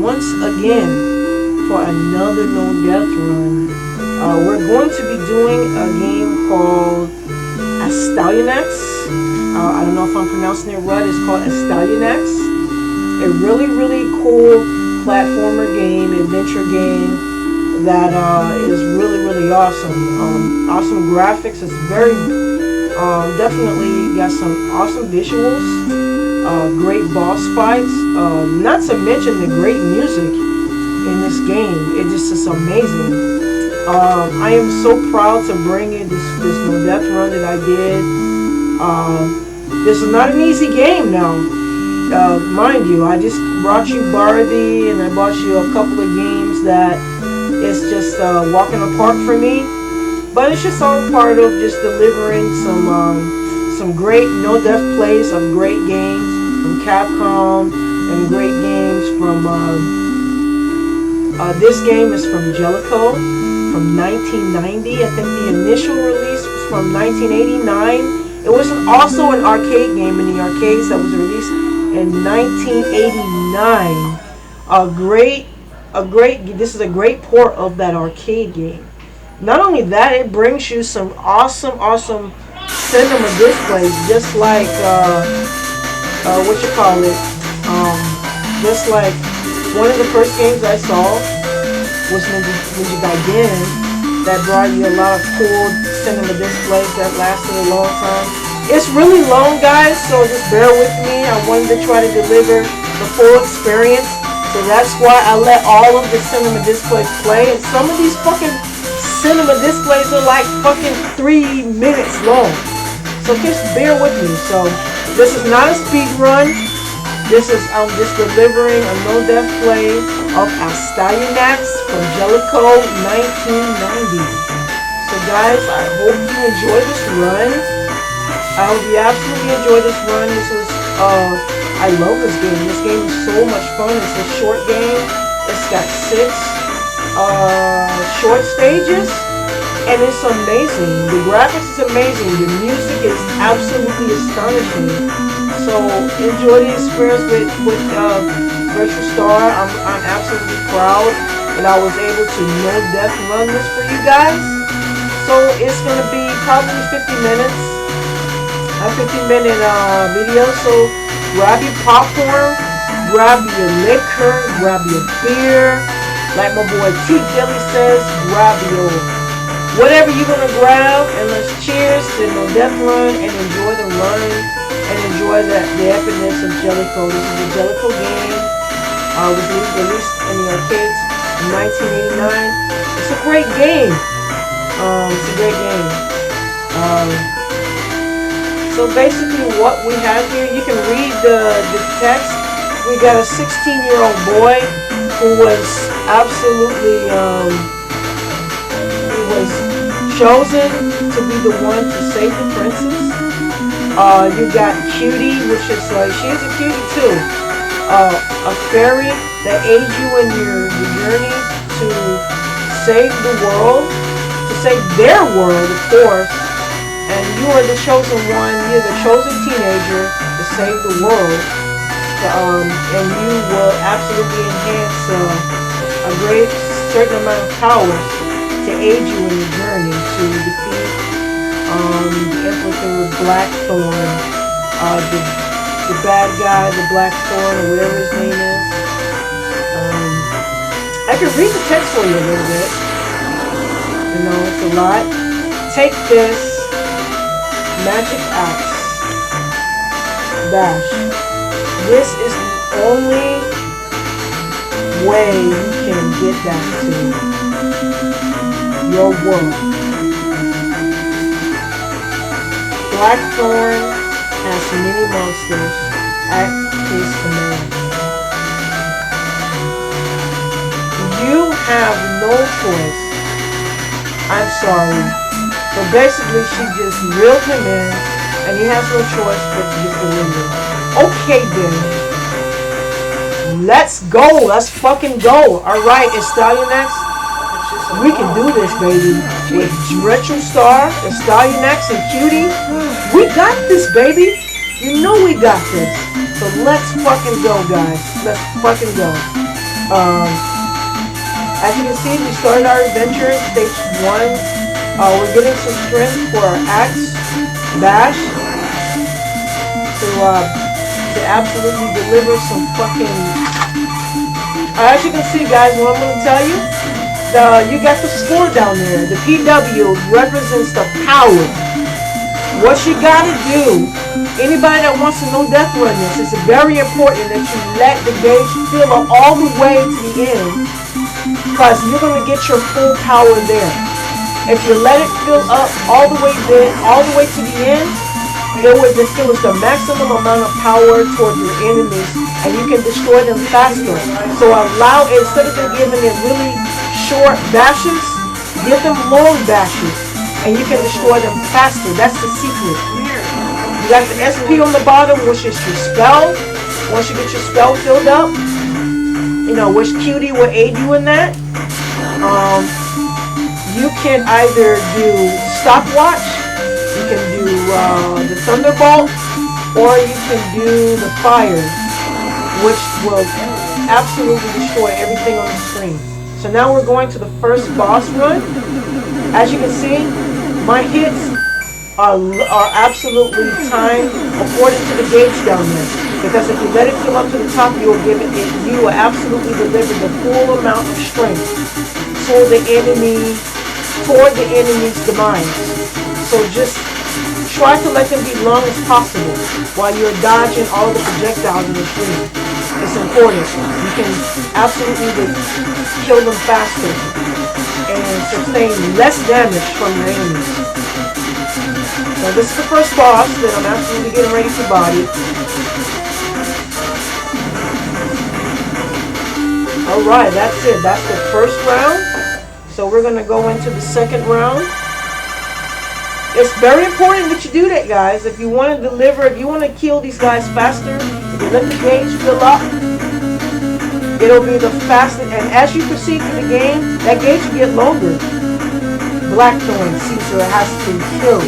once again for another no death run. We're going to be doing a game called Astyanax. I don't know if I'm pronouncing it right. It's called Astyanax. A really, really cool platformer game, adventure game that is really, really awesome. Awesome graphics. It's very definitely got some awesome visuals. Great boss fights. Not to mention the great music in this game. It just is amazing. I am so proud to bring you this no death run that I did. This is not an easy game now. Mind you, I just brought you Bardi and I brought you a couple of games that it's just walk in the park for me. But it's just all part of just delivering some great no death plays of great games from Capcom and great games from this game is from Jellico from 1990. I think the initial release was from 1989. It was also an arcade game in the arcades that was released in 1989. This is a great port of that arcade game. Not only that, it brings you some awesome cinema displays, just like just like one of the first games I saw was Ninja Gaiden, that brought you a lot of cool cinema displays that lasted a long time. It's really long, guys, so just bear with me. I wanted to try to deliver the full experience, so that's why I let all of the cinema displays play. And some of these fucking cinema displays are like fucking 3 minutes long, so just bear with me. So this is not a speed run. This is I'm just delivering a no death play of Astyanax from Jellico 1990. So guys, I hope you enjoy this run. I hope you absolutely enjoy this run. This is I love this game. This game is so much fun. It's a short game. It's got 6 short stages, and it's amazing. The graphics is amazing. The music is absolutely astonishing. So enjoy the experience with Retrostarr. I'm absolutely proud that I was able to no death run this for you guys. So it's gonna be probably 50 minutes, a 15-minute video. So grab your popcorn, grab your liquor, grab your beer. Like my boy T Jelly says, grab your whatever you're gonna grab, and let's cheers to no death run and enjoy the run and enjoy the epicness of Jellico. This is a Jellico game. It was released in the arcades in 1989. It's a great game. It's a great game. So basically what we have here, you can read the text. We got a 16-year-old boy who was absolutely, he was chosen to be the one to save the princess. You got Cutie, which is she's a cutie too. A fairy that aids you in your journey to save the world, to save their world, of course. And you are the chosen one. You're the chosen teenager to save the world. And you will absolutely enhance a great certain amount of power to aid you in your journey to defeat the Emperor Blackthorn, the bad guy, the Blackthorn, or whatever his name is. I can read the text for you a little bit. You know, it's a lot. Take this magic axe. Dash. This is the only way you can get back to your world. Blackthorn has many monsters at his command. You have no choice. I'm sorry. So basically she just reeled him in, and he has no choice but to just surrender. Okay then. Let's go. Let's fucking go. Alright, Astyanax. We can do this, baby. With Retrostarr, Astyanax, and Cutie. We got this, baby. You know we got this. So let's fucking go, guys. Let's fucking go. Um, as you can see, we started our adventure in stage 1. We're getting some strength for our axe bash to absolutely deliver some fucking. As you can see, guys, what I'm going to tell you, you got the score down there. The PW represents the power. What you gotta do, anybody that wants to know death run this, it's very important that you let the gauge fill up all the way to the end, because you're gonna get your full power there. If you let it fill up all the way there, all the way to the end, it was the maximum amount of power towards your enemies, and you can destroy them faster. So instead of them giving it really short bashes, give them long bashes, and you can destroy them faster. That's the secret. You got the SP on the bottom, which is your spell. Once you get your spell filled up, which QD will aid you in that. You can either do stopwatch, you can do the thunderbolt, or you can do the fire, which will absolutely destroy everything on the screen. So now we're going to the first boss run. As you can see, my hits are absolutely timed according to the gauge down there. Because if you let it fill up to the top, you will absolutely deliver the full amount of strength toward the enemy's demise. So just try to let them be long as possible while you're dodging all the projectiles in the screen. It's important. You can absolutely kill them faster and sustain less damage from your enemies. So this is the first boss that I'm absolutely getting ready to body. Alright, that's it. That's the first round. So we're going to go into the second round. It's very important that you do that, guys. If you want to deliver, if you want to kill these guys faster, if you let the gauge fill up, it'll be the fastest. And as you proceed through the game, that gauge will get longer. Blackthorn Caesar has to kill.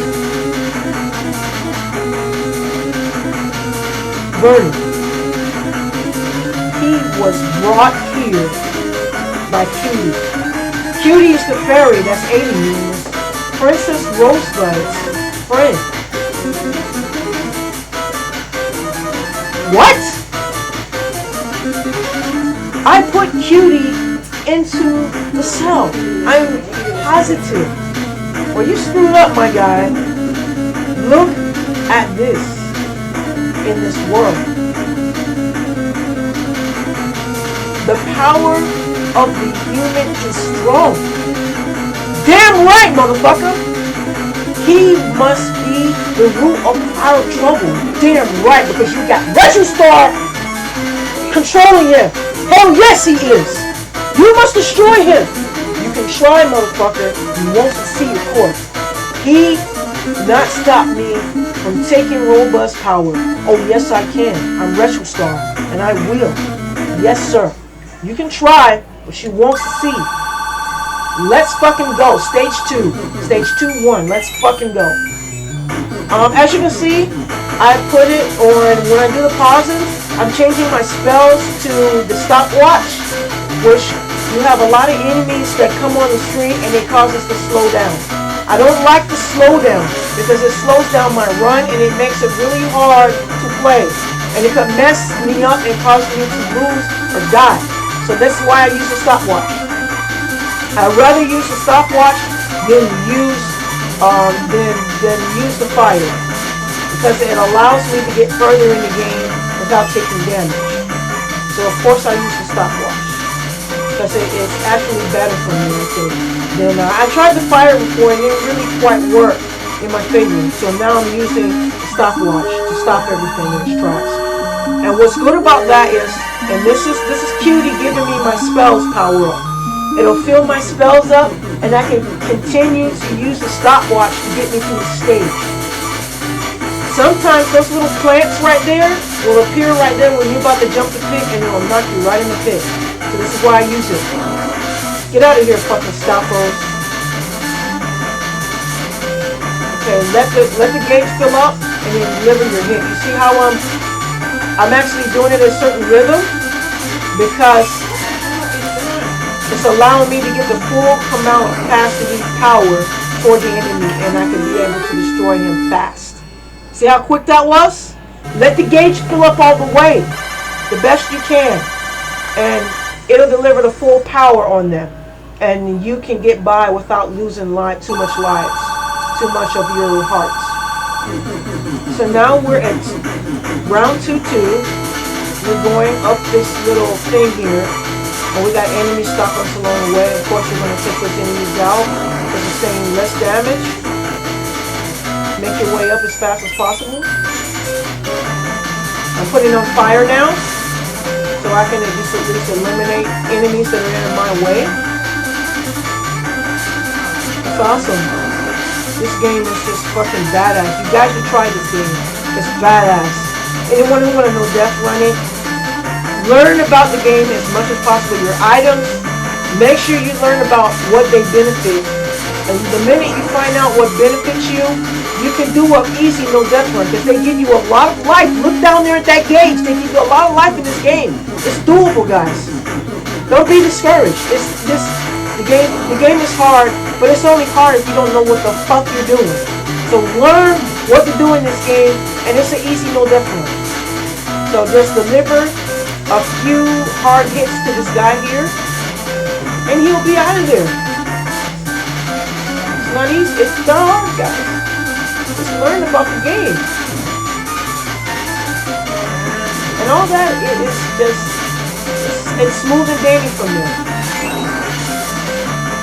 Vernon. He was brought here by Cutie. Cutie is the fairy that's aiding you in this. Princess Rosebud's friend. What? I put Cutie into the cell. I'm positive. Well, you screwed up, my guy. Look at this in this world. The power of the human is strong. Damn right, motherfucker! He must be the root of our trouble. Damn right, because you got Retrostarr controlling him. Hell yes, he is. You must destroy him. You can try, motherfucker. You won't succeed, of course. He did not stop me from taking robust power. Oh, yes, I can. I'm Retrostarr, and I will. Yes, sir. You can try, but you won't succeed. Let's fucking go. Stage 2. Stage 2-1. Let's fucking go. As you can see, I put it on, when I do the pauses, I'm changing my spells to the stopwatch, which you have a lot of enemies that come on the screen and they cause us to slow down. I don't like the slowdown because it slows down my run and it makes it really hard to play. And it could mess me up and cause me to lose or die. So that's why I use the stopwatch. I'd rather use the stopwatch than use the fire, because it allows me to get further in the game without taking damage. So of course I use the stopwatch because it's actually better for me. Then I tried the fire before and it didn't really quite work in my favor. So now I'm using the stopwatch to stop everything in its tracks. And what's good about that is, and this is Cutie giving me my spells power up. It'll fill my spells up, and I can continue to use the stopwatch to get me through the stage. Sometimes those little plants right there will appear right there when you're about to jump the pit, and it'll knock you right in the pit. So this is why I use it. Get out of here, fucking stoppos. Okay, let the gauge fill up, and then deliver your hit. You see how I'm actually doing it in a certain rhythm? Because It's allowing me to get the full amount of capacity power toward the enemy, and I can be able to destroy him fast. See how quick that was? Let the gauge fill up all the way, the best you can, and it'll deliver the full power on them. And you can get by without losing too much lives, too much of your hearts. So now we're at round 2-2. We're going up this little thing here, and we got enemies stopping us along the way. Of course, you're going to take those enemies out because it's saying less damage. Make your way up as fast as possible. I'm putting on fire now, so I can just at least eliminate enemies that are in my way. It's awesome. This game is just fucking badass. You guys should try this game. It's badass. Anyone who want to know death running, learn about the game as much as possible. Your items, make sure you learn about what they benefit. And the minute you find out what benefits you, you can do an easy no death run because they give you a lot of life. Look down there at that gauge. They give you a lot of life in this game. It's doable, guys. Don't be discouraged. The game is hard, but it's only hard if you don't know what the fuck you're doing. So learn what to do in this game, and it's an easy no death run. So just deliver a few hard hits to this guy here, and he'll be out of there. It's not easy. It's not hard, guys. Just learn about the game. And all that is just, it's smooth and dandy from there.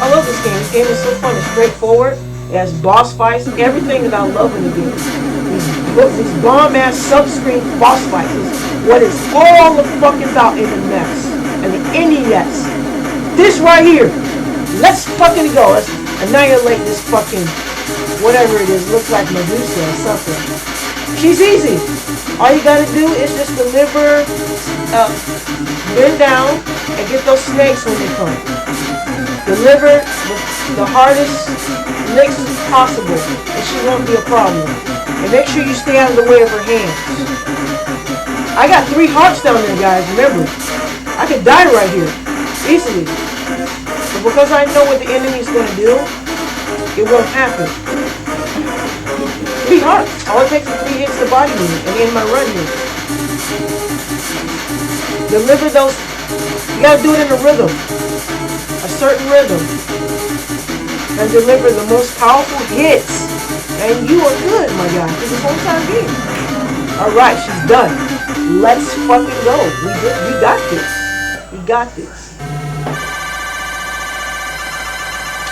I love this game. This game is so fun. It's straightforward. It has boss fights. Everything that I love in the game. These bomb-ass sub-screen boss fights is what it's all the fuck about in the NES and the NES. This right here. Let's fucking go. Let's annihilate this fucking whatever it is. Looks like Medusa or something. She's easy. All you gotta do is just deliver, bend down, and get those snakes when they come. Deliver the hardest licks possible, and she won't be a problem. And make sure you stay out of the way of her hands. I got 3 hearts down there, guys. Remember, I could die right here easily, but because I know what the enemy's going to do, it won't happen. 3 hearts. All it takes is 3 hits to body me and end my run here. Deliver those. You gotta do it in a rhythm. A certain rhythm, and deliver the most powerful hits, and you are good, my guy. This is a whole time game. Alright, she's done. Let's fucking go. We got this. We got this.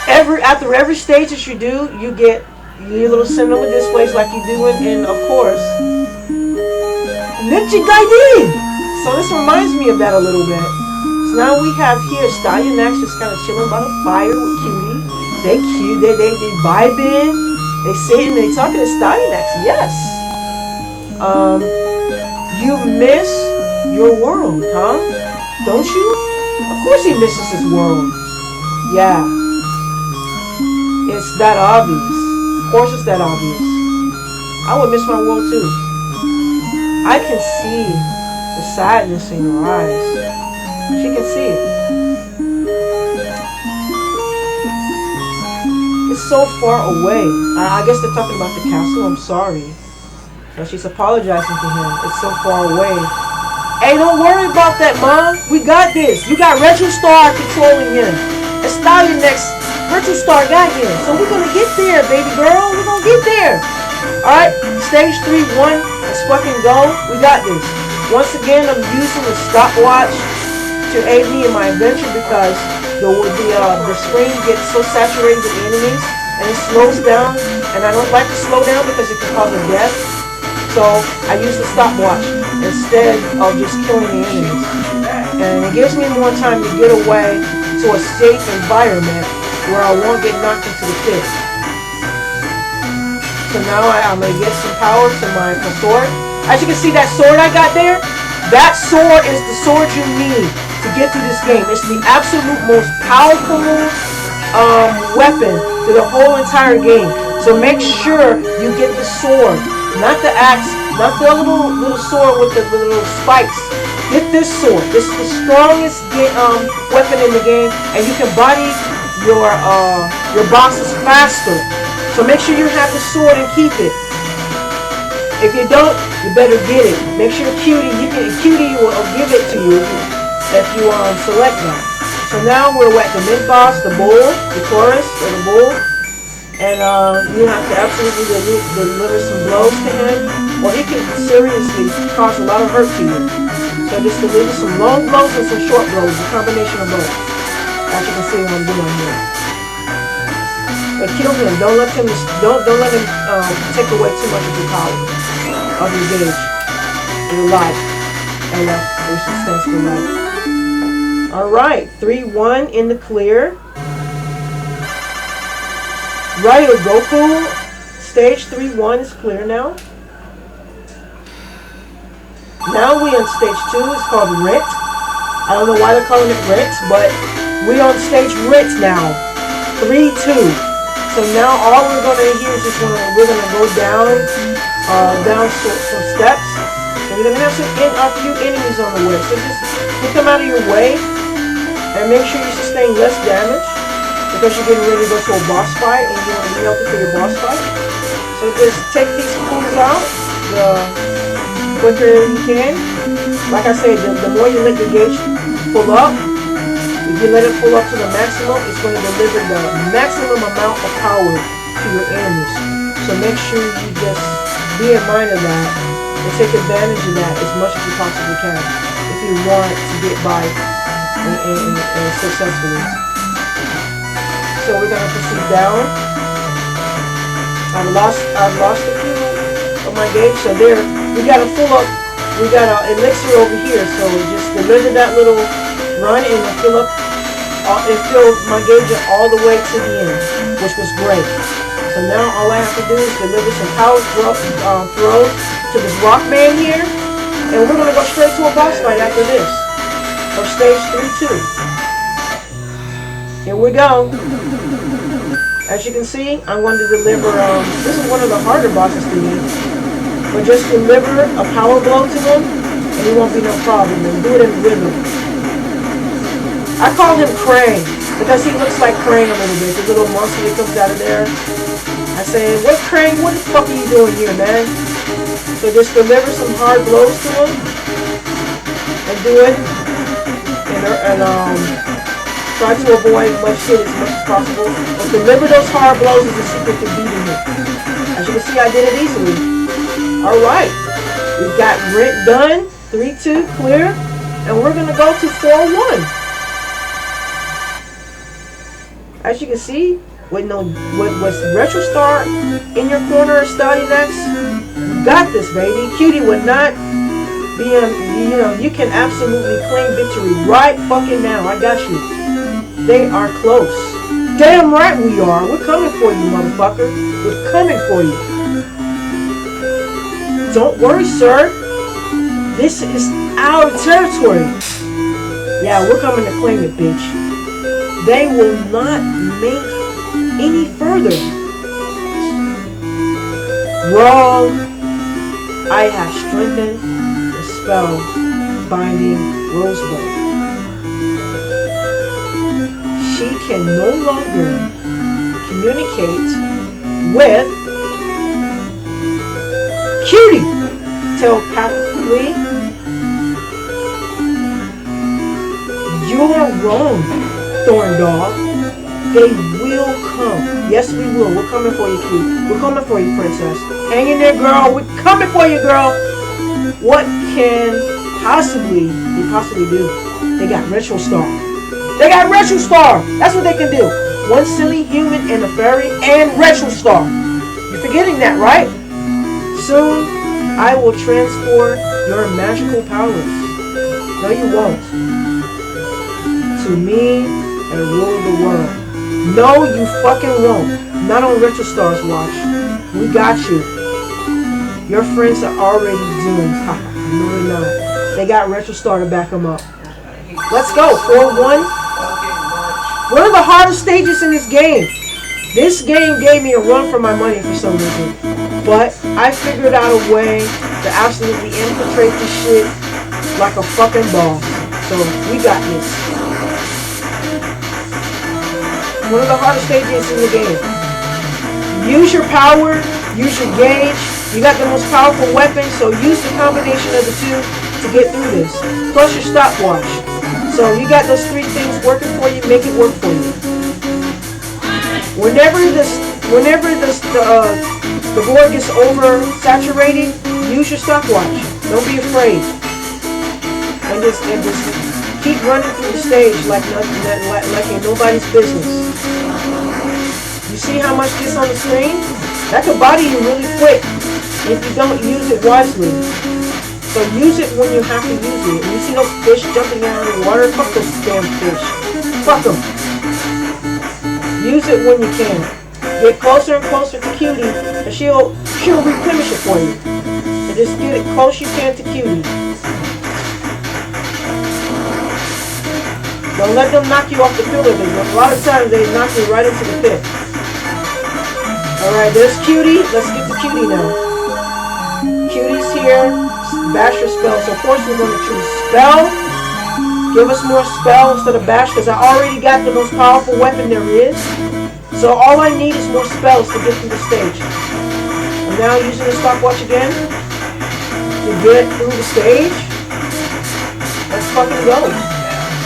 After every stage that you do, you get your little similar displays like you do in of course, Ninja Gaiden. So this reminds me of that a little bit. So now we have here Astyanax just kind of chilling by the fire with Cutie. They cute, they vibe in, they sitting, they talking to Astyanax. Yes. You miss your world, huh? Don't you? Of course he misses his world. Yeah. It's that obvious. Of course it's that obvious. I would miss my world too. I can see the sadness in your eyes. She can see it. It's so far away. I guess they're talking about the castle. I'm sorry. But she's apologizing to him. It's so far away. Hey, don't worry about that, Mom. We got this. You got Retrostarr controlling him. Astyanax, Retrostarr got him. So we're going to get there, baby girl. We're going to get there. Alright, stage 3-1. Let's fucking go. We got this. Once again, I'm using the stopwatch to aid me in my adventure because the screen gets so saturated with enemies and it slows down, and I don't like to slow down because it can cause a death. So I use the stopwatch instead of just killing the enemies, and it gives me more time to get away to a safe environment where I won't get knocked into the pit. So now I'm going to get some power to my sword. As you can see, that sword I got there, that sword is the sword you need to get through this game. It's the absolute most powerful weapon to the whole entire game. So make sure you get the sword, not the axe, not the little sword with the little spikes. Get this sword. This is the strongest weapon in the game, and you can body your bosses faster. So make sure you have the sword and keep it. If you don't, you better get it. Make sure Cutie will give it to you if you select that. So now we're at the mid boss, the bull, the chorus, or the bull. And you have to absolutely deliver some blows to him, or he can seriously cause a lot of hurt to you. So just deliver some long blows and some short blows, a combination of both. As you can see what I'm doing here. But kill him. Don't let him take away too much of your power, of your gauge, your life. LF, which stands for life. All right, 3-1 in the clear. Right, Goku, stage 3-1 is clear now. Now we on stage 2, it's called Rit. I don't know why they're calling it Rit, but we on stage Rit now. 3-2. So now all we're gonna hear is we're gonna go down some steps. And you're gonna have a few enemies on the way. So just get them out of your way and make sure you sustain less damage. Because you're getting ready to go to a boss fight and you want to be healthy for your boss fight. So just take these fools out the quicker you can. Like I said, the more you let your gauge pull up, if you let it pull up to the maximum, it's going to deliver the maximum amount of power to your enemies. So make sure you just be in mind of that and take advantage of that as much as you possibly can if you want to get by and successfully. So we're gonna proceed down. I've lost a few of my gauge. So there, we got a elixir over here. So just deliver that little run and fill my gauge all the way to the end, which was great. So now all I have to do is deliver some power throws to this rock man here, and we're gonna go straight to a boss fight after this, for stage 3-2. Here we go. As you can see, I'm going to deliver, this is one of the harder bosses to use. But just deliver a power blow to him, and it won't be no problem. And do it in rhythm. I call him Crane, because he looks like Crane a little bit. The little monster that comes out of there. I say, what Crane, what the fuck are you doing here, man? So just deliver some hard blows to him, and do it, try to avoid much shit as much as possible. But deliver those hard blows is the secret to beating it. As you can see, I did it easily. Alright. We've got Rent done. 3-2 clear. And we're going to go to 4-1. As you can see, with Retrostarr in your corner, Astyanax, you got this, baby. Cutie would not be you can absolutely claim victory right fucking now. I got you. They are close. Damn right we are. We're coming for you, motherfucker. We're coming for you. Don't worry, sir. This is our territory. Yeah, we're coming to claim it, bitch. They will not make any further. Wrong. I have strengthened the spell binding Rosebud. She can no longer communicate with Cutie telepathically. You're wrong, Thorn Dog. They will come. Yes, we will. We're coming for you, Cutie. We're coming for you, Princess. Hang in there, girl. We're coming for you, girl. What can they possibly do? They got Retrostarr. They got Retrostarr. That's what they can do. One silly human and a fairy and Retrostarr. You're forgetting that, right? Soon, I will transfer your magical powers. No, you won't. To me and rule the world. No, you fucking won't. Not on Retrostarr's watch. We got you. Your friends are already doomed. No, they're not. They got Retrostarr to back them up. Let's go. 4-1. One of the hardest stages in this game. This game gave me a run for my money for some reason. But I figured out a way to absolutely infiltrate this shit like a fucking boss. So we got this. One of the hardest stages in the game. Use your power, use your gauge. You got the most powerful weapon, so use the combination of the two to get through this. Plus your stopwatch. So you got those three things working for you, make it work for you. Whenever the board gets oversaturated, use your stopwatch. Don't be afraid. And just keep running through the stage like ain't nobody's business. You see how much gets on the screen? That could body you really quick if you don't use it wisely. So use it when you have to use it. When you see those fish jumping out of the water, fuck those damn fish. Fuck them. Use it when you can. Get closer and closer to Cutie, and she'll replenish it for you. And just get it close you can to Cutie. Don't let them knock you off the pillar. A lot of times they knock you right into the pit. Alright, there's Cutie. Let's get to Cutie now. Cutie's here. Bash your spell. So of course we're going to choose spell. Give us more spell instead of bash, because I already got the most powerful weapon there is. So all I need is more spells to get through the stage. I'm now using the stopwatch again to get through the stage. Let's fucking go.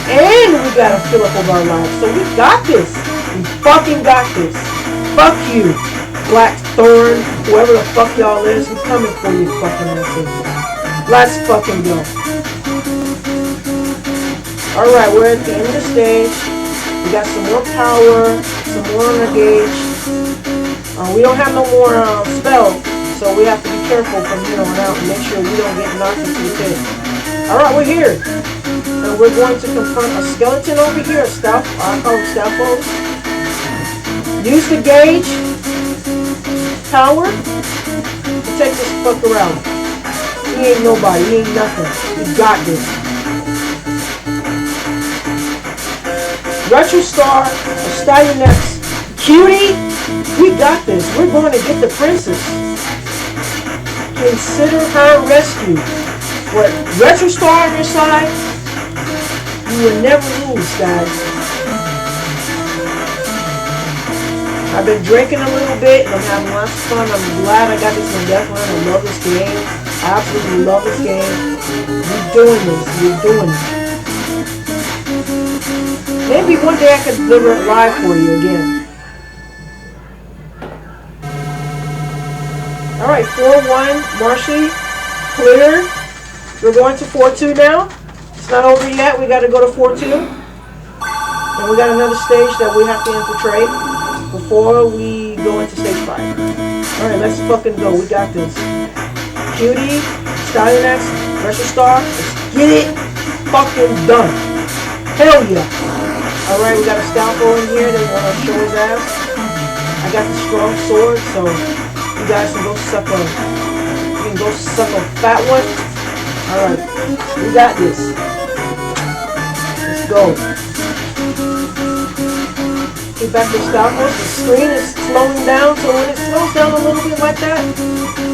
And we gotta fill up of our lives. So we got this. We fucking got this. Fuck you, Black Thorn, whoever the fuck y'all is. We coming for you fucking asses. Let's fucking go. Alright, we're at the end of the stage. We got some more power, some more on our gauge. We don't have no more spell, so we have to be careful from here on out and make sure we don't get knocked into the pit. Alright, we're here. And we're going to confront a skeleton over here, a staff. I call them staffos. Use the gauge, power, to take this fucker out. He ain't nobody, he ain't nothing. We got this. Retrostarr, Astyanax, Cutie, we got this. We're going to get the princess. Consider her rescued. With Retrostarr on your side, you will never lose, guys. I've been drinking a little bit and I'm having lots of fun. I'm glad I got this in Death Run. I love this game. I absolutely love this game. You're doing this. You're doing it. Maybe one day I could deliver it live for you again. Alright, 4-1, Marcy, clear. We're going to 4-2 now. It's not over yet. We got to go to 4-2. And we got another stage that we have to infiltrate before we go into stage 5. Alright, let's fucking go. We got this. Cutie, Astyanax, Retrostarr. Let's get it fucking done. Hell yeah. Alright, we got a Scalpo in here that want to show his ass. I got the strong sword, so you guys can go suck a fat one. Alright, we got this. Let's go. Get back to Scalpo. The screen is slowing down, so when it slows down a little bit like that,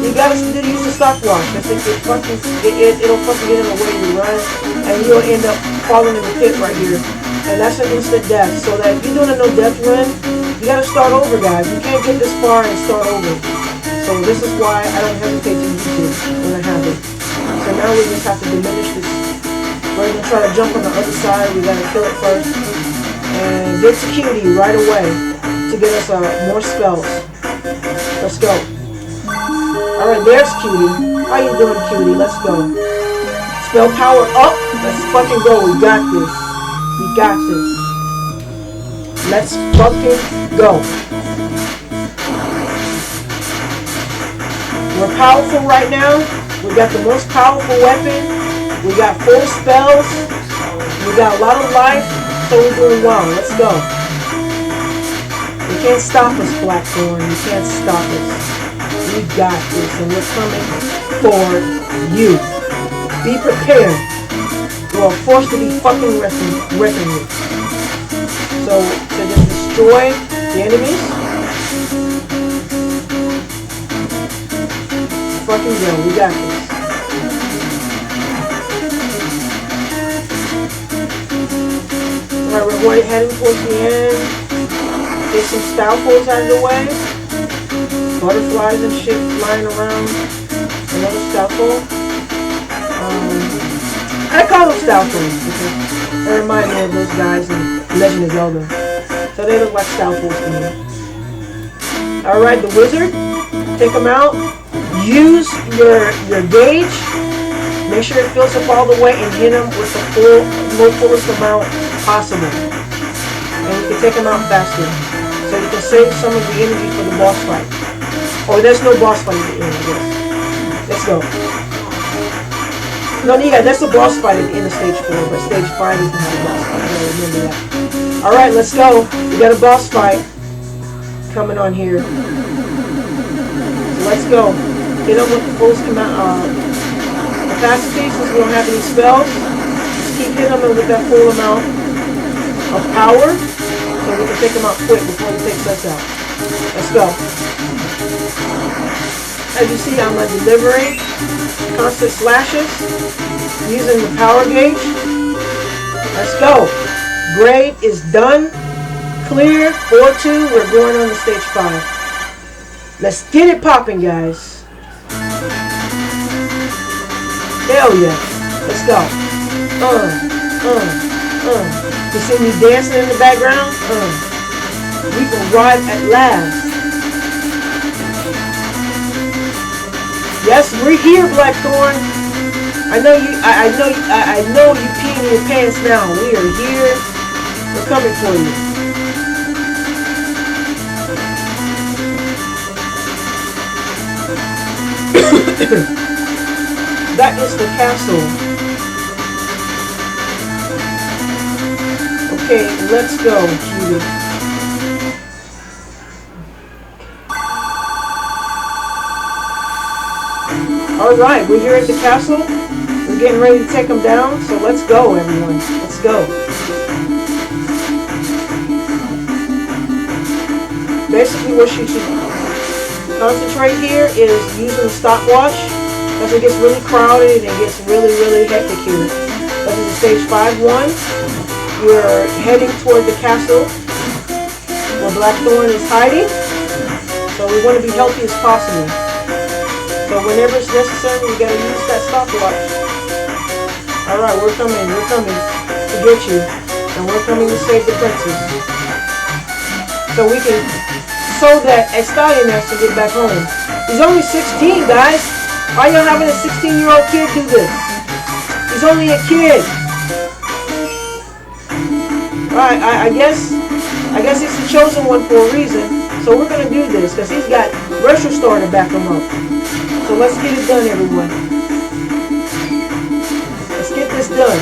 you gotta use the stopwatch. Because it'll fucking get in the way you run, and you'll end up falling in the pit right here. And that's an instant death. So that if you're doing a no death run, you gotta start over, guys. You can't get this far and start over. So this is why I don't hesitate to use it when I have it. So now we just have to diminish this. We're gonna try to jump on the other side. We gotta kill it first. And get to Cutie right away to get us more spells. Let's go. Alright, there's Cutie. How you doing, Cutie? Let's go. Spell power up. Let's fucking go. We got this. We got this. Let's fucking go. We're powerful right now. We got the most powerful weapon. We got full spells. We got a lot of life. So we're doing well. Let's go. You can't stop us, Blackthorn. You can't stop us. We got this. And we're coming for you. Be prepared. You are forced to be fucking reckoned with. So, to just destroy the enemies. Fucking go. We got this. Alright, we're going heading towards the end. Get some stalfos out of the way. Butterflies and shit flying around. Another stalfo. I call them stalfos because they remind me of those guys in Legend of Zelda. So they look like stalfos to me. Alright, the wizard. Take them out. Use your gauge. Make sure it fills up all the way and hit them with the fullest amount possible. And you can take them out faster. So you can save some of the energy for the boss fight. Oh, there's no boss fight at the end of this. Let's go. No, yeah, that's the boss fight at the end of stage 4, but stage 5 doesn't have a boss fight. I remember that. Alright, let's go. We got a boss fight coming on here. So let's go. Hit them with the fullest capacity since we don't have any spells. Just keep hitting them with that full amount of power so we can take them out quick before he takes us out. Let's go. As you see, I'm delivering constant slashes using the power gauge. Let's go. Grade is done. Clear. 4-2. We're going on to stage 5. Let's get it popping, guys. Hell yeah. Let's go. You see me dancing in the background? We can ride at last. Yes, we're here, Blackthorn. I know you peeing in your pants now. We are here. We're coming for you. That is the castle. Okay, let's go, cutie. Alright, we're here at the castle. We're getting ready to take them down, so let's go, everyone. Let's go. Basically, what you should concentrate here is using the stopwatch. Because it gets really crowded and it gets really, really hectic here. This is stage 5-1. We're heading toward the castle where Blackthorn is hiding. So we want to be healthy as possible. So whenever it's necessary, we gotta use that stopwatch. Alright, we're coming to get you. And we're coming to save the princess. So that Astyanax can get back home. He's only 16, guys. Why y'all having a 16-year-old kid do this? He's only a kid. Alright, I guess he's the chosen one for a reason. So we're gonna do this because he's got Retrostarr to back him up. So let's get it done, everyone. Let's get this done.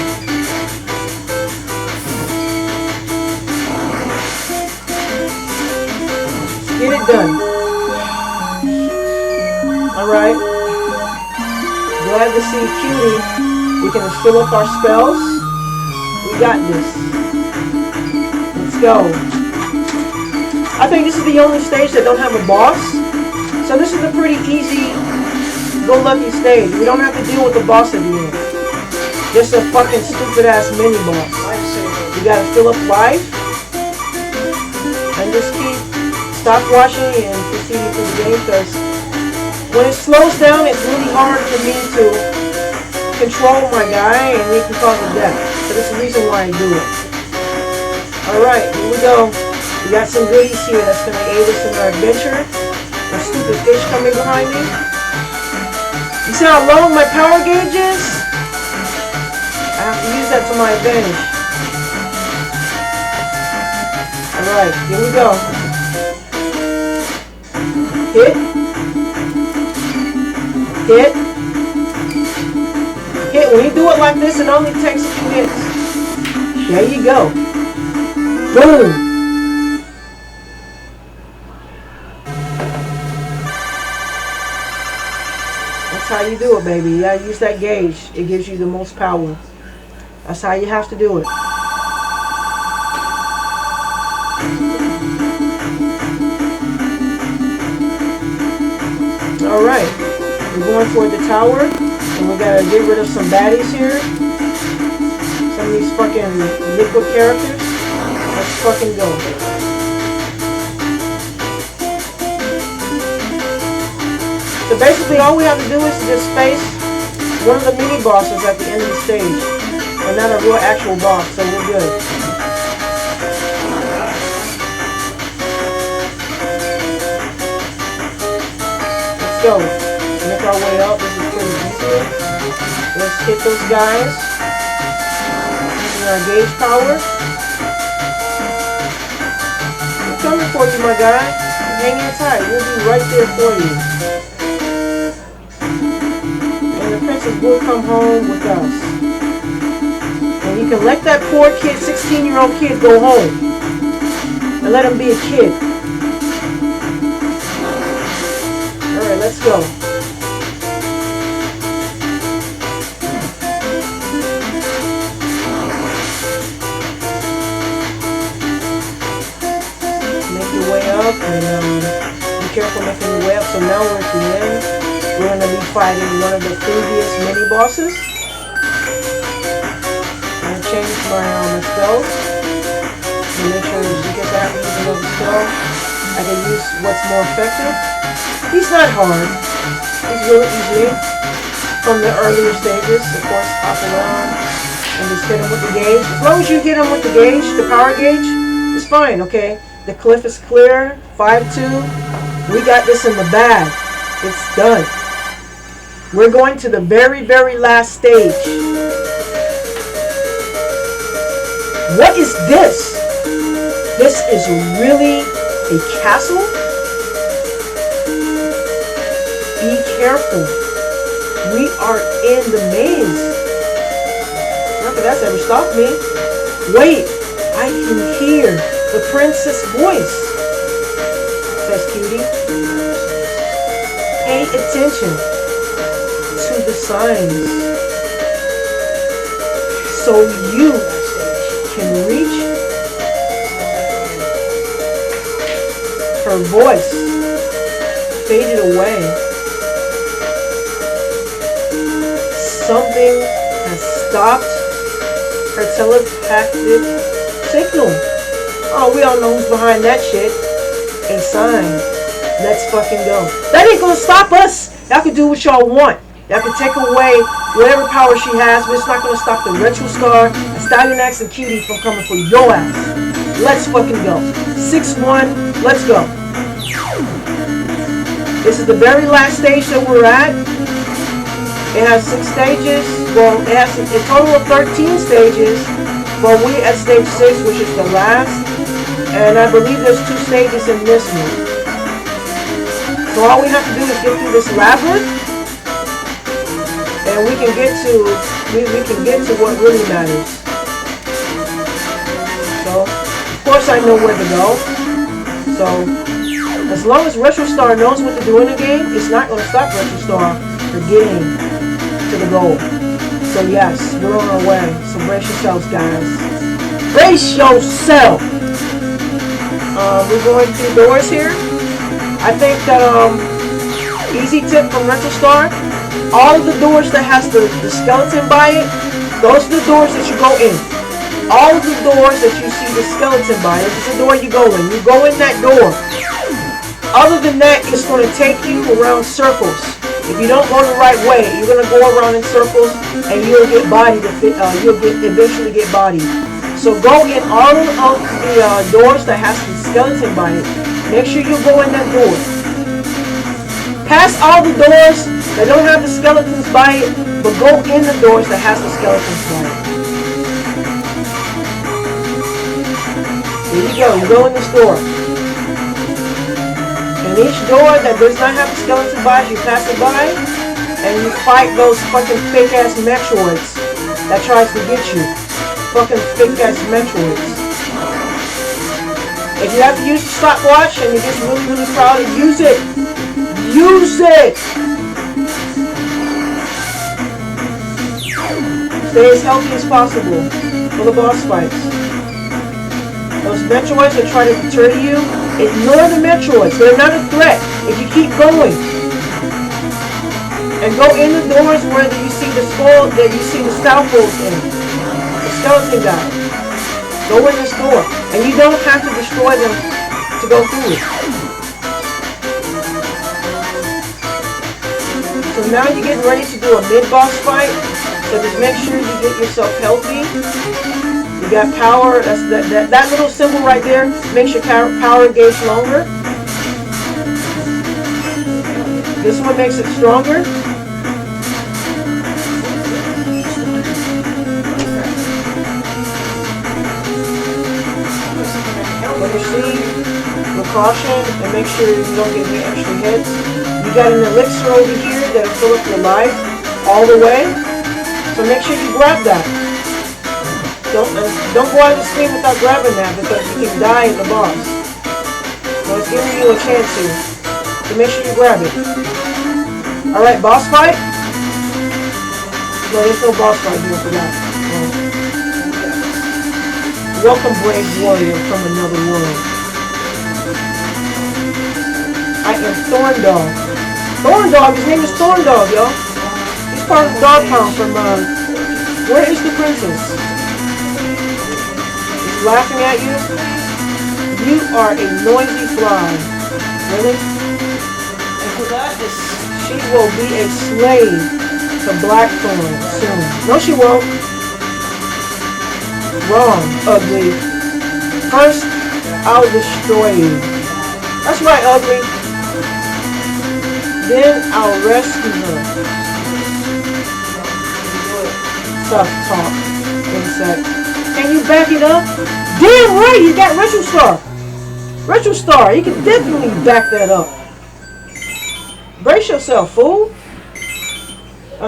Let's get it done. Alright. Glad to see Cutie. We can fill up our spells. We got this. Let's go. I think this is the only stage that don't have a boss. So this is a pretty easy go-lucky stage. We don't have to deal with the boss at the end. Just a fucking stupid-ass mini-boss. You gotta fill up life. And just keep stopwatching and proceeding through the game because when it slows down, it's really hard for me to control my guy and he can cause a death. So that's the reason why I do it. Alright, here we go. We got some goodies here that's going to aid us in our adventure. A stupid fish coming behind me. You see how long my power gauge is? I have to use that to my advantage. Alright, here we go. Hit. Hit. Hit. When you do it like this, it only takes a few hits. There you go. Boom. That's how you do it, baby. You gotta use that gauge. It gives you the most power. That's how you have to do it. Alright. We're going for the tower. And we gotta get rid of some baddies here. Some of these fucking liquid characters. Let's fucking go. So basically all we have to do is just face one of the mini bosses at the end of the stage. And not a real actual boss, so we're good. Let's go. Make our way up. This is pretty easy. Let's hit those guys. Using our gauge power. We're coming for you, my guy. Hang in tight. We'll be right there for you. And the princess will come home with us. And you can let that poor kid, 16-year-old kid, go home. And let him be a kid. Alright, let's go. Make your way up and be careful making your way up. So now we're at the end. We're going to be fighting one of the previous mini bosses. Change my spells to make sure you get that using of the spell. I can use what's more effective. He's not hard. He's really easy from the earlier stages. Of course, hop around and just hit him with the gauge. As long as you hit him with the gauge, the power gauge, it's fine, okay? The cliff is clear. 5-2. We got this in the bag. It's done. We're going to the very, very last stage. What is this? This is really a castle? Be careful. We are in the maze. Nothing that's ever stopped me. Wait, I can hear the princess voice, says Cutie. Pay attention to the signs so you can reach her voice. Faded away. Something has stopped her telepathic signal. Oh, we all know who's behind that shit. A sign. Let's fucking go. That ain't gonna stop us. Y'all can do what y'all want. Y'all can take away whatever power she has, but it's not going to stop the Retrostarr, Astyanax, and Cutie from coming for your ass. Let's fucking go. 6-1, let's go. This is the very last stage that we're at. It has 6 stages. Well, it has a total of 13 stages, but we at stage 6, which is the last. And I believe there's 2 stages in this one. So all we have to do is get through this labyrinth. And we can get to what really matters. So, of course I know where to go. So, as long as Retrostarr knows what to do in the game, it's not going to stop Retrostarr from getting to the goal. So yes, we're on our way. So brace yourselves, guys. Brace yourself! We're going through doors here. I think that, easy tip from Retrostarr, all of the doors that has the skeleton by it, those are the doors that you go in. All of the doors that you see the skeleton by it, it's the door you go in. You go in that door. Other than that, it's going to take you around circles. If you don't go the right way, you're going to go around in circles and you'll get bodied. You'll eventually get bodied. So go in all of the doors that has the skeleton by it. Make sure you go in that door. Pass all the doors that don't have the skeletons by it, but go in the doors that has the skeletons by it. There you go. You go in this door. And each door that does not have the skeleton by it, you pass it by, and you fight those fucking fake-ass Metroids that tries to get you. Fucking fake-ass Metroids. If you have to use the stopwatch and you're just really, really proud, use it! Use it! Stay as healthy as possible for the boss fights. Those Metroids that try to deter you, ignore the Metroids. They're not a threat if you keep going. And go in the doors where you see the skull, that you see the stout holes in. The skeleton guy. Go in this door. And you don't have to destroy them to go through it. So now you're getting ready to do a mid-boss fight. So just make sure you get yourself healthy. You got power. That's that little symbol right there makes your power gauge longer. This one makes it stronger. When you see the caution and make sure you don't get any extra hits. You got an elixir over here that'll fill up your life all the way. So make sure you grab that. Don't go out of the screen without grabbing that because you can die in the boss. So it's giving you a chance here. So make sure you grab it. Alright, boss fight? No, there's no boss fight here for that. Welcome, brave warrior from another world. I am Thorndog. Thorndog, his name is Thorndog, y'all. He's part of the dog pound from, Where is the Princess? He's laughing at you. You are a noisy fly. Really? And for that, she will be a slave to Blackthorn soon. No, she won't. Wrong, ugly. First, I'll destroy you. That's right, ugly. Then I'll rescue her. Tough talk, insect. Can you back it up? Damn right, you got Retrostarr. Retrostarr, you can definitely back that up. Brace yourself, fool.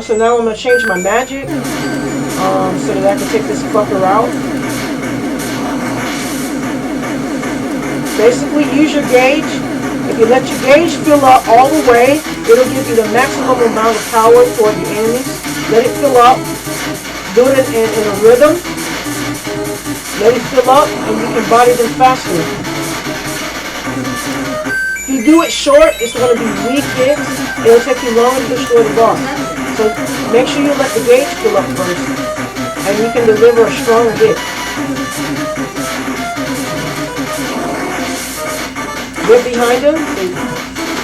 So now I'm gonna change my magic, so that I can take this fucker out. Basically, use your gauge. If you let your gauge fill up all the way, it'll give you the maximum amount of power for your enemies. Let it fill up. Do it in a rhythm. Let it fill up, and you can body them faster. If you do it short, it's going to be weak hits. It'll take you longer to destroy the boss. So make sure you let the gauge fill up first, and you can deliver a strong hit. Get behind him.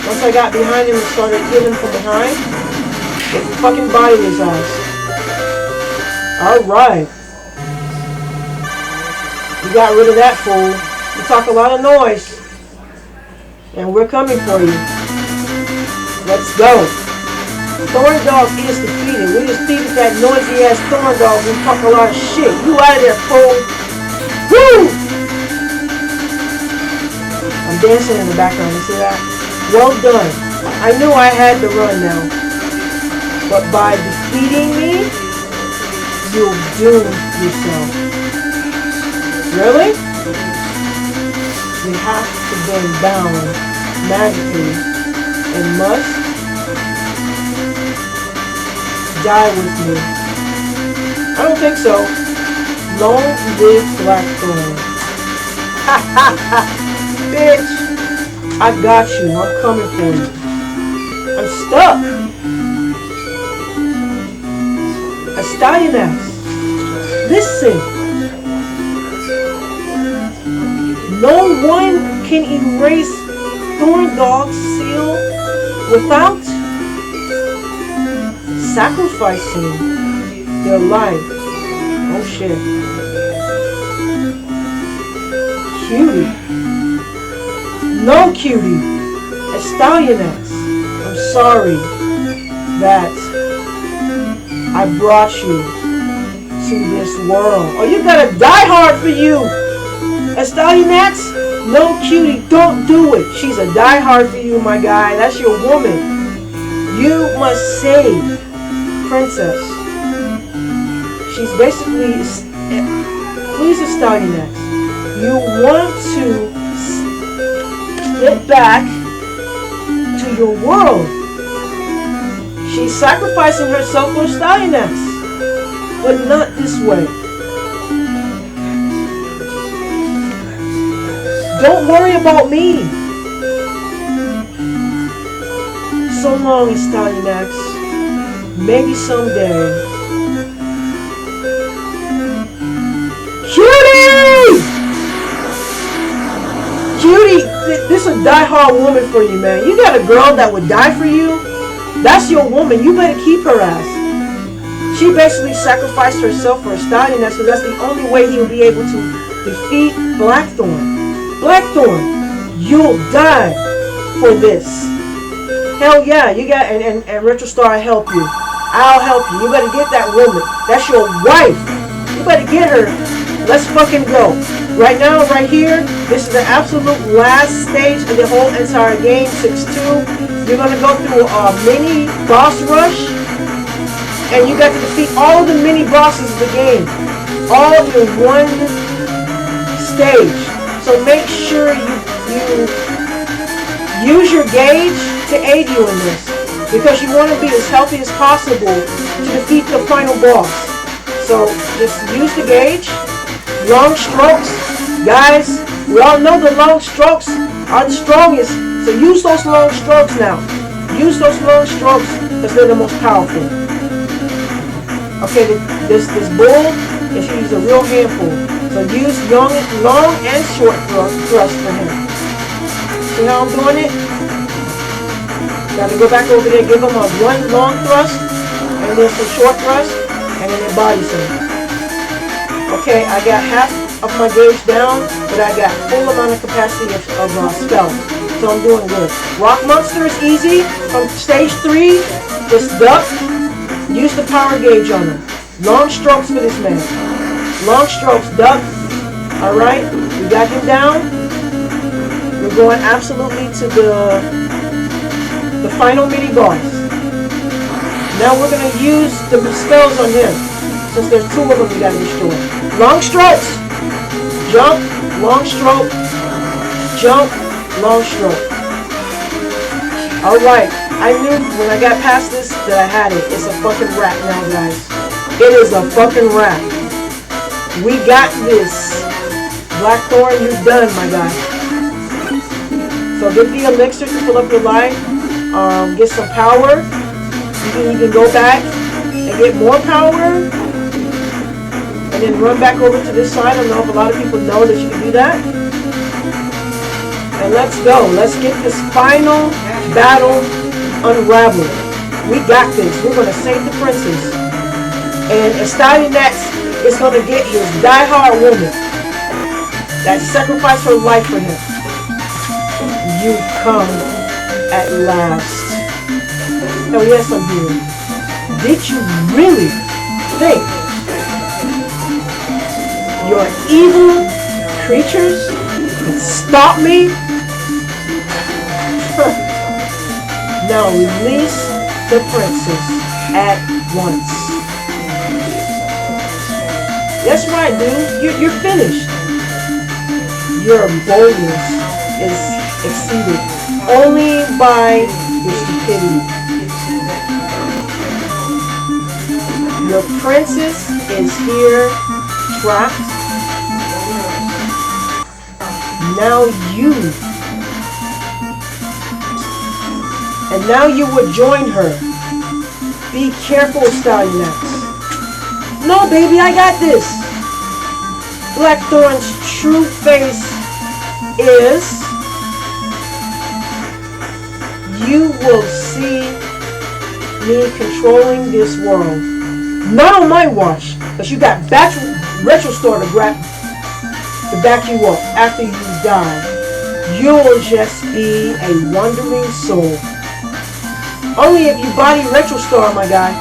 Once I got behind him and started hitting from behind, it fucking bodied his ass. Alright. You got rid of that fool. You talk a lot of noise. And we're coming for you. Let's go. Thorndog is defeated. We just defeated that noisy ass Thorndog who talk a lot of shit. You out of there, fool. Woo! I'm dancing in the background, you see that? Well done. I knew I had to run now. But by defeating me, you'll doom yourself. Really? You have to be bound magically and must die with me. I don't think so. Long live Blackthorn. Ha ha ha! Bitch, I got you. I'm coming for you. I'm stuck. Astyanax, listen. No one can erase Thorndog's seal without sacrificing their life. Oh shit. Cutie. No, cutie. Astyanax, I'm sorry that I brought you to this world. Oh, you gotta die hard for you. Astyanax, no, cutie, don't do it. She's a diehard for you, my guy. That's your woman. You must save Princess. She's basically, please, Astyanax, you want to get back to your world. She's sacrificing herself for Astyanax, but not this way. Don't worry about me. So long, Astyanax. Maybe someday. Cutie! Judy, this is a die-hard woman for you, man. You got a girl that would die for you. That's your woman. You better keep her ass. She basically sacrificed herself for Astyanax because that's the only way he'll be able to defeat Blackthorn. Blackthorn, you'll die for this. Hell yeah, you got and Retrostarr, I'll help you. I'll help you. You better get that woman. That's your wife. You better get her. Let's fucking go. Right now, right here, this is the absolute last stage of the whole entire game, 6-2. You're gonna go through a mini boss rush, and you got to defeat all the mini bosses of the game, all in one stage. So make sure you use your gauge to aid you in this, because you want to be as healthy as possible to defeat the final boss. So just use the gauge. Long strokes, guys. We all know the long strokes are the strongest. So use those long strokes now. Use those long strokes because they're the most powerful. Okay, this bull is a real handful. So use long and short thrust for him. See how I'm doing it? Got to go back over there, give him a one long thrust, and then some short thrust, and then it bodies him. Okay, I got half of my gauge down, but I got full amount of capacity of spells. So I'm doing good. Rock Monster is easy. From stage 3, just duck. Use the power gauge on him. Long strokes for this man. Long strokes, duck. Alright, we got him down. We're going absolutely to the final mini boss. Now we're going to use the spells on him, since there's 2 of them we got to destroy. Long strokes. Jump, long stroke. Jump, long stroke. Alright, I knew when I got past this that I had it. It's a fucking wrap now, guys. It is a fucking wrap. We got this. Blackthorn, you're done, my guy. So get the elixir to fill up your life. Get some power. You can go back and get more power. And then run back over to this side. I don't know if a lot of people know that you can do that. And let's go. Let's get this final battle unraveled. We got this. We're going to save the princess. And Astyanax is going to get his die-hard woman that sacrificed her life for him. You've come at last. Hell yes, I'm here. Did you really think your evil creatures could stop me? Now release the princess at once. That's right, dude. You're finished. Your boldness is exceeded only by your stupidity. Your princess is here, trapped. Now you would join her. Be careful, Astyanax. No, baby, I got this. Blackthorn's true face is, you will see me controlling this world. Not on my watch, because you got Retrostarr to back you up after you die. You'll just be a wandering soul. Only if you body Retrostarr, my guy.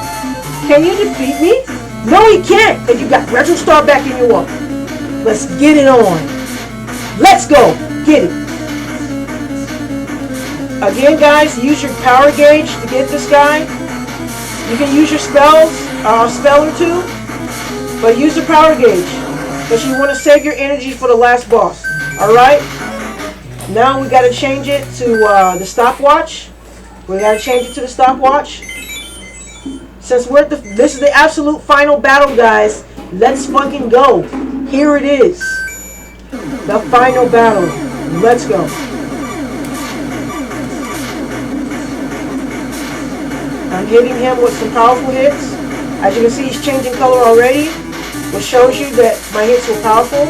Can you defeat me? No, he can't, because you got Retrostarr backing you up. Let's get it on. Let's go. Get it. Again, guys, use your power gauge to get this guy. You can use your spells, a spell or two, but use your power gauge, because you want to save your energy for the last boss. Alright? Now we got to change it to the stopwatch. We got to change it to the stopwatch. Since this is the absolute final battle, guys, let's fucking go. Here it is. The final battle. Let's go. I'm hitting him with some powerful hits. As you can see, he's changing color already, which shows you that my hits were powerful.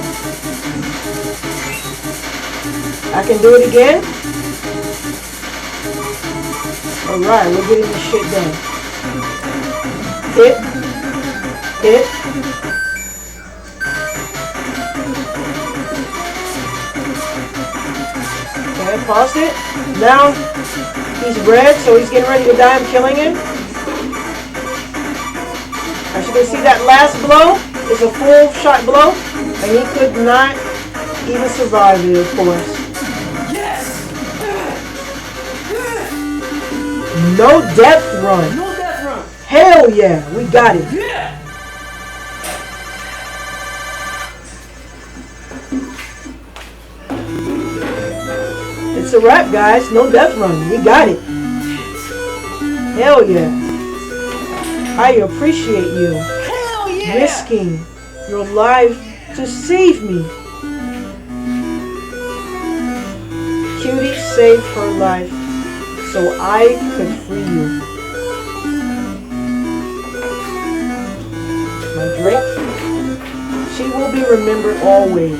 I can do it again. Alright, we're getting this shit done. Hit. Hit. Okay, paused it. Now, he's red, so he's getting ready to die. I'm killing him. As you can see, that last blow is a full shot blow, and he could not even survive it, of course. No death run. No death run. Hell yeah, we got it. Yeah. It's a wrap, guys. No death run. We got it. Hell yeah. I appreciate you. Hell yeah. Risking your life to save me. Cutie saved her life so I could free you. My drink. She will be remembered always.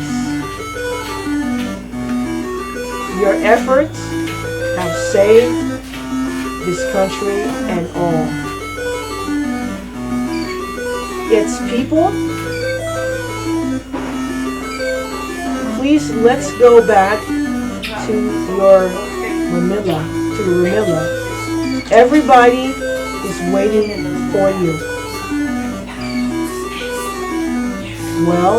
Your efforts have saved this country and all. Its people. Please, let's go back to your Ramilla. To Ramilla. Everybody is waiting for you. Well,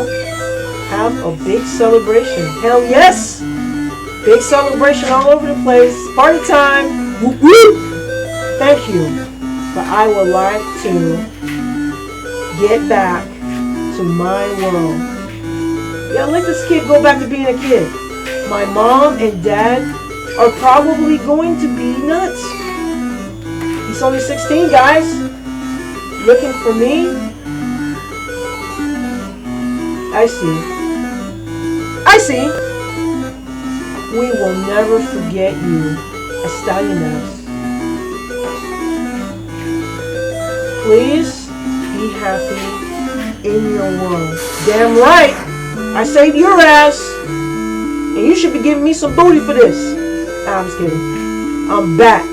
have a big celebration. Hell yes! Big celebration all over the place. Party time! Whoop whoop! Thank you. But I would like to get back to my world. Yeah, let this kid go back to being a kid. My mom and dad are probably going to be nuts. He's only 16, guys. Looking for me. I see. I see. We will never forget you, Astyanax. Please be happy in your world. Damn right. I saved your ass. And you should be giving me some booty for this. Nah, I'm just kidding. I'm back.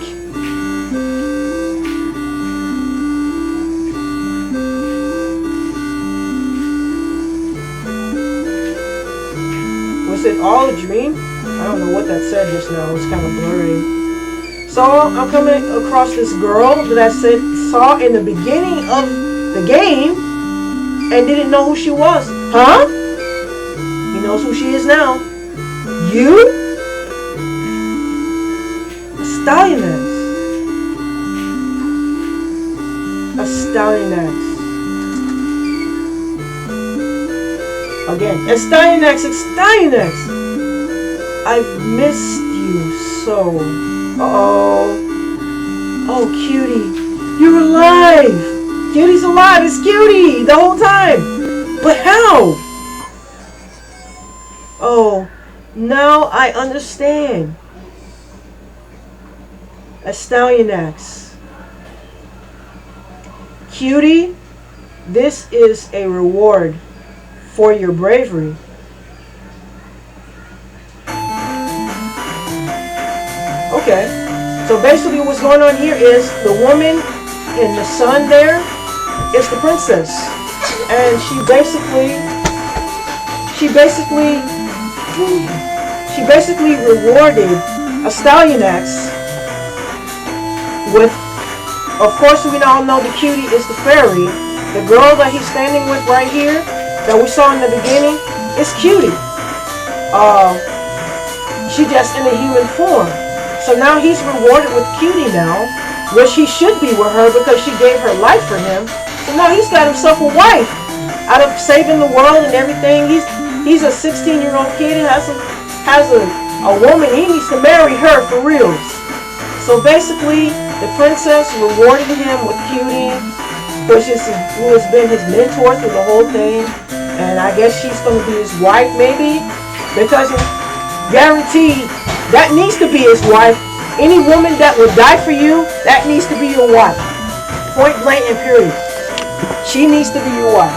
Was it all a dream? I don't know what that said just now. It was kind of blurry. So I'm coming across this girl that I saw in the beginning of the game and didn't know who she was. Huh? He knows who she is now. You? Astyanax. Astyanax. Again. Astyanax. Astyanax. I've missed you so. Uh-oh. Oh, Cutie. You're alive. Cutie's alive. It's Cutie the whole time. But how? Oh, now I understand. Astyanax. Cutie, this is a reward for your bravery. Okay, so basically what's going on here is the woman in the sun there is the princess. And she basically rewarded Astyanax with, of course we all know the cutie is the fairy. The girl that he's standing with right here that we saw in the beginning is Cutie. She just in a human form. So now he's rewarded with Cutie now, which he should be with her because she gave her life for him. So now he's got himself a wife. Out of saving the world and everything, he's a 16-year-old kid and has a woman. He needs to marry her for reals. So basically, the princess rewarded him with Cutie, who has been his mentor through the whole thing. And I guess she's going to be his wife maybe, because guaranteed that needs to be his wife. Any woman that would die for you, that needs to be your wife. Point blank and period. She needs to be your wife.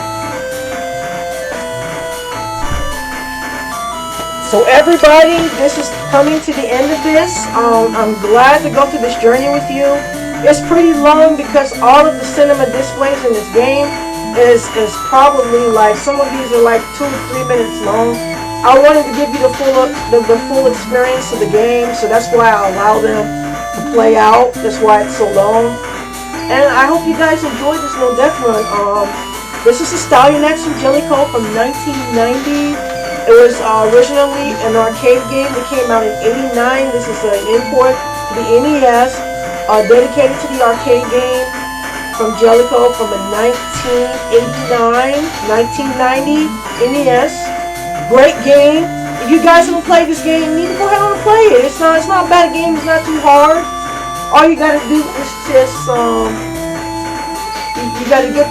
So everybody, this is coming to the end of this. I'm glad to go through this journey with you. It's pretty long because all of the cinema displays in this game is probably like, some of these are like 2 to 3 minutes long. I wanted to give you the full experience of the game, so that's why I allow them to play out. That's why it's so long. And I hope you guys enjoyed this No Death Run. This is Astyanax from Jellicoe from 1990. It was originally an arcade game that came out in '89. This is an import to the NES, dedicated to the arcade game from Jellicoe from a 1989, 1990 NES. Great game. If you guys haven't played this game, you need to go ahead and play it. It's not a bad game. It's not too hard. All you gotta do is just you gotta get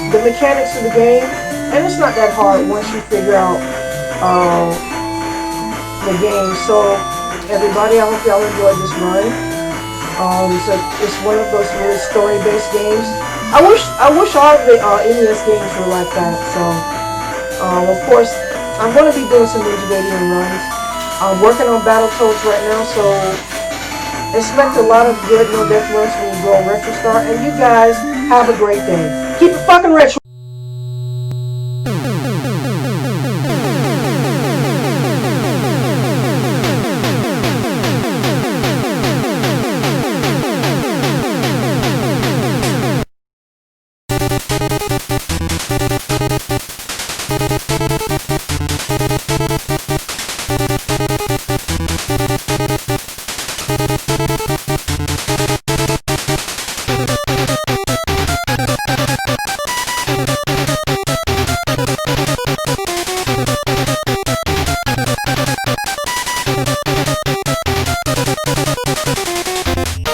the mechanics of the game, and it's not that hard once you figure out the game. So everybody, I hope y'all enjoyed this run. It's one of those really story-based games. I wish all of the NES games were like that. So of course, I'm gonna be doing some Ninja Gaiden runs. I'm working on Battletoads right now, so expect a lot of good No Death runs when you go Retrostarr, and you guys have a great day. Keep it fucking retro.